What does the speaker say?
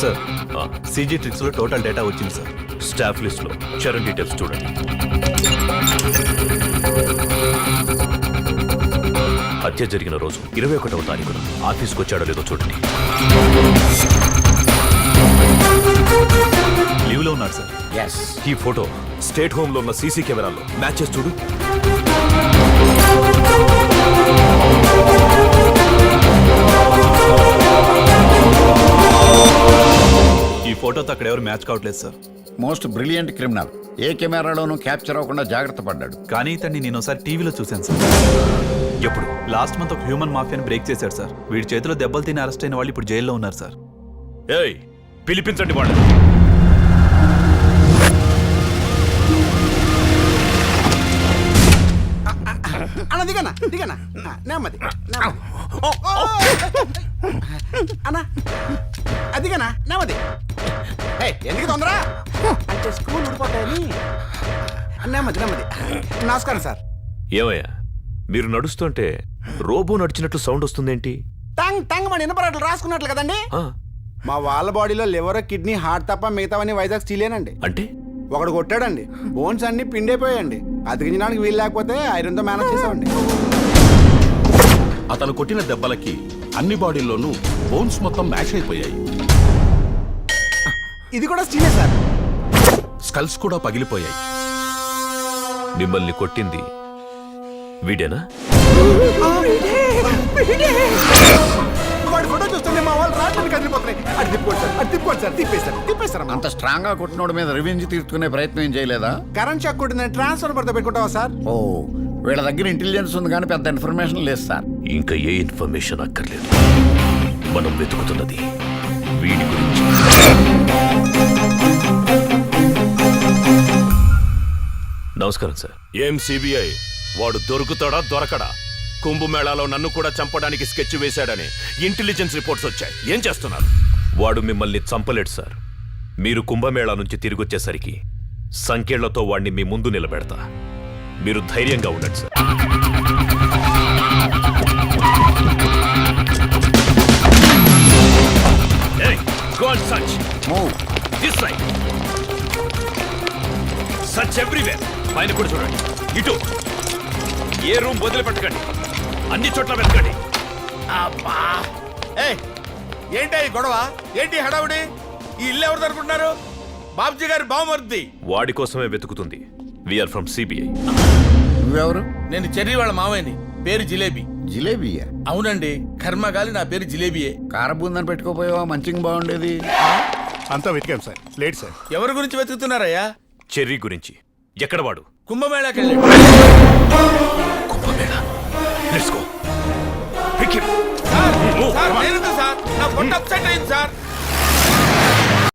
Sir CG ట్రిక్స్లో total data వచ్చింది sir. Staff లిస్ట్లో Charan details చూడండి. హత్య జరిగిన రోజు 21వ తారీఖున ఆఫీస్కి వచ్చాడో లేదో చూడండి. లీవ్లో ఉన్నాడు సార్. ఈ ఫోటో స్టేట్ హోమ్లో ఉన్న సీసీ కెమెరాల్లో మ్యాచ్ చేసి చూడు. ఈ ఫోటోతో అక్కడ ఎవరు మ్యాచ్ కావట్లేదు సార్. Most brilliant criminal. ఏ కెమెరాలోనూ క్యాప్చర్ అవ్వకుండా జాగ్రత్త పడ్డాడు. కానీ ఇతన్ని నేను ఒకసారి టీవీలో చూశాను సార్. ఎప్పుడు? లాస్ట్ మంత్ ఒక హ్యూమన్ మాఫియాని బ్రేక్ చేశాడు సార్. వీడి చేతిలో దెబ్బలు తిని అరెస్ట్ అయిన వాళ్ళు ఇప్పుడు జైల్లో ఉన్నారు సార్. ఏయ్, పిలిపించండి వాళ్ళు. అన్న దిగనా దిగనా నెమ్మది అన్న అదిగనా నెమ్మది. ఎందుకు తొందర అంటే స్కూల్ ఊడిపోతాయని. నెమ్మది నెమ్మది. నమస్కారం సార్. ఏమయ్యా, మీరు నడుస్తుంటే రోబో నడిచినట్లు సౌండ్ వస్తుందేంటి? టంగ్ టంగ్ మన ఇనపరాట్లు రాసుకున్నట్లు కదండి. మా వాళ్ళ బాడీలో లివర్ కిడ్నీ హార్ట్ తప్ప మిగతావన్నీ వైజాగ్ స్టీలేనండి. అంటే ఒకడు కొట్టాడండి, బోన్స్ అన్ని పిండైపోయాయండి. అతికించడానికి వీలు లేకపోతే ఐరన్తో మేనేజ్ చేసామండి. అతను కొట్టిన దెబ్బలకి అన్ని బాడీల్లోనూ బోన్స్ మొత్తం మ్యాష్ అయిపోయాయి. ఇది కూడా స్టీలే సార్. స్కల్స్ కూడా పగిలిపోయాయి. మిమ్మల్ని కొట్టింది వీడేనా? వాడి ఫోటో చూస్తుంటే మా వాళ్ళు రాట్లని కదిలిపోతున్నాయి. అది తిప్పుకోండి సార్, అది తిప్పుకోండి సార్. తిప్పేస్తారు. అంత స్ట్రాంగ్ గా కొట్టినోడి మీద రివెంజ్ తీర్చుకునే ప్రయత్నం ఏం చేయలేదా? కరెంట్ షాక్ కొట్టిందని ట్రాన్స్ఫర్ పడితే పెట్టుకుంటావా సార్? ఓ, వీళ్ళ దగ్గర ఇంటెలిజెన్స్ ఉంది కానీ పెద్ద ఇన్ఫర్మేషన్ లేదు సార్. ఇంకా ఏ ఇన్ఫర్మేషన్ అక్కర్లేదు. మనం వెతుకుతున్నది వీడి గురించి. నమస్కారం సార్. ఏం సిబిఐ, వాడు దొరుకుతాడా దొరకడా? కుంభమేళాలో నన్ను కూడా చంపడానికి స్కెచ్ వేశాడని ఇంటెలిజెన్స్ రిపోర్ట్స్ వచ్చాయి. ఏం చేస్తున్నారు? వాడు మిమ్మల్ని చంపలేడు సార్. మీరు కుంభమేళా నుంచి తిరిగొచ్చేసరికి సంఖ్యలతో వాడిని మీ ముందు నిలబెడతా. మీరు ధైర్యంగా ఉండండి sir. Go and search. Move. This side. Search everywhere. పైన కూడా చూడండి. ఇటు ఏ రూమ్ వదిలిపెట్టకండి. అన్ని చోట్ల వెతకండి. అబ్బా, ఏంటి గొడవ? ఏంటి హడావుడి? ఈ ఇల్లు ఎవరు అనుకుంటున్నారు? బాబుజీ గారి బావమర్ది. వాడి కోసమే వెతుకుతుంది. We are from CBI. నువ్వెవరు? నేను చెర్రీ వాళ్ళ మావయ్యని. పేరు జిలేబీ. జిలేబీయా? అవునండి, కర్మగాలి నా పేరు జిలేబీయే. కారబూందని పెట్టుకోపోయావా? మంచిగా బాగుండేది. అంతా వెతికాం సార్. Late sir. ఎవరి గురించి వెతుకుతున్నారయ్యా? చెర్రీ గురించి. ఎక్కడ వాడు? కుంభమేళాకి వెళ్ళాడు. Kumbh Mela. Let's go. Pick him. Sir, నేనుంది సార్. నా పొట్ట అప్సెట్ అయింది సార్.